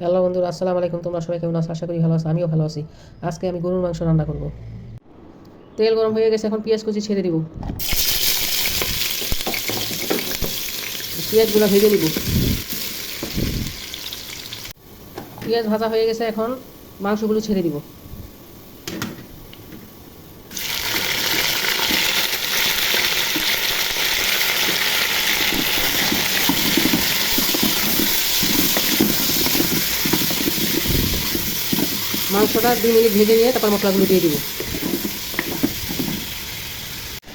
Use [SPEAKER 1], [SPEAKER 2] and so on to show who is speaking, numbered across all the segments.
[SPEAKER 1] Hello বন্ধুরা, আসসালামু আলাইকুম। তোমরা সবাই কেমন আছো? আশা করি ভালো আছো। আমিও ভালো আছি। আজকে আমি গরুর মাংস রান্না করব। তেল গরম হয়ে গেছে, এখন পেঁয়াজ কুচি ছেড়ে দিব। পেঁয়াজগুলো ভেজে নিব। পেঁয়াজ ভাজা হয়ে গেছে, এখন মাংসগুলো ছেড়ে দিব। মাংসটা 2 মিনিট ভেজে নিয়ে তারপর মশলাগুলো দিয়ে দিব।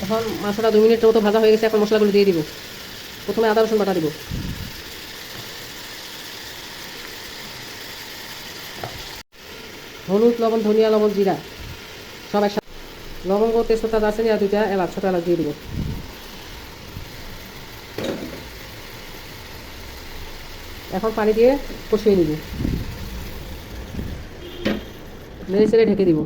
[SPEAKER 1] এখন মাংসটা 2 মিনিটের মতো ভাজা হয়ে গেছে, এখন মশলাগুলো দিয়ে দিব। প্রথমে আদা রসুন বাটা দিব, হলুদ, লবণ, ধনিয়া, লবণ, জিরা সব একসাথে, লবঙ্গ, তেজপাতা, দারচিনি আর 2টা এলাচ, ছোটো এলাচ দিয়ে দিব। এখন পানি দিয়ে কষিয়ে নিব, নেড়ে চেড়ে ঢেকে দিব।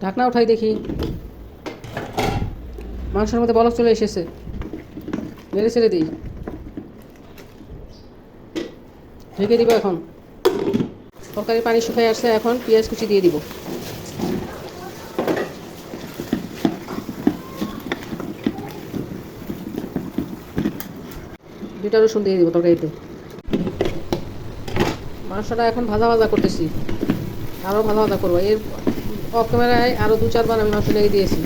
[SPEAKER 1] ঢাকনা উঠাই দেখি, মাংসের মধ্যে বলক চলে এসেছে। নেড়ে ছেড়ে দিই, ঢেকে দিব। এখন তরকারির পানি শুকিয়ে আসছে, এখন পেঁয়াজ কুচি দিয়ে দিব। 2টা রসুন দিয়ে দিব তরকারিতে। মাংসটা এখন ভাজা ভাজা করতেছি, আরও ভাজা ভাজা করবো। এর অফ ক্যামেরায় আরও 2-4 বার আমি মাংস লেগে দিয়েছি।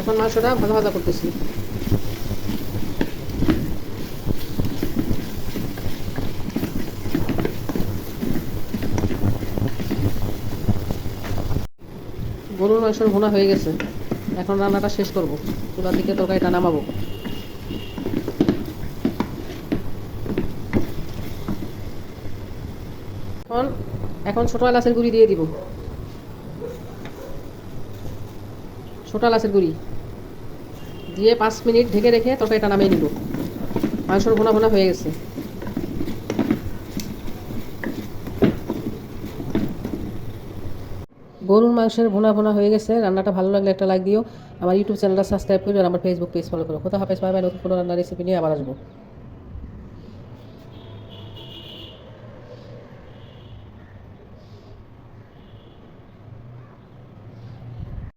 [SPEAKER 1] এখন মাংসটা ভাজা ভাজা করতেছি। গরুর মাংসের ভুনা হয়ে গেছে, এখন রান্নাটা শেষ করব। চুলার দিকে তরকারিটা নামাবো। এখন এখন ছোটো এলাচের গুঁড়ি দিয়ে দিব। ছোটো এলাচের গুঁড়ি দিয়ে 5 মিনিট ঢেকে রেখে তরকারিটা নামিয়ে নিব। মাংসর ভুনা ভুনা হয়ে গেছে। গরুর মাংসের ভুনা ভুনা হয়ে গেছে। রান্নাটা ভালো লাগলে একটা লাইক দিও। আমার ইউটিউব চ্যানেলটা সাবস্ক্রাইব করো আর আমার ফেসবুক পেজ ফলো করো। কোথাও হাফেজ, বাই বাই। নতুন কোনো রান্নার রেসিপি নিয়ে আবার আসবো।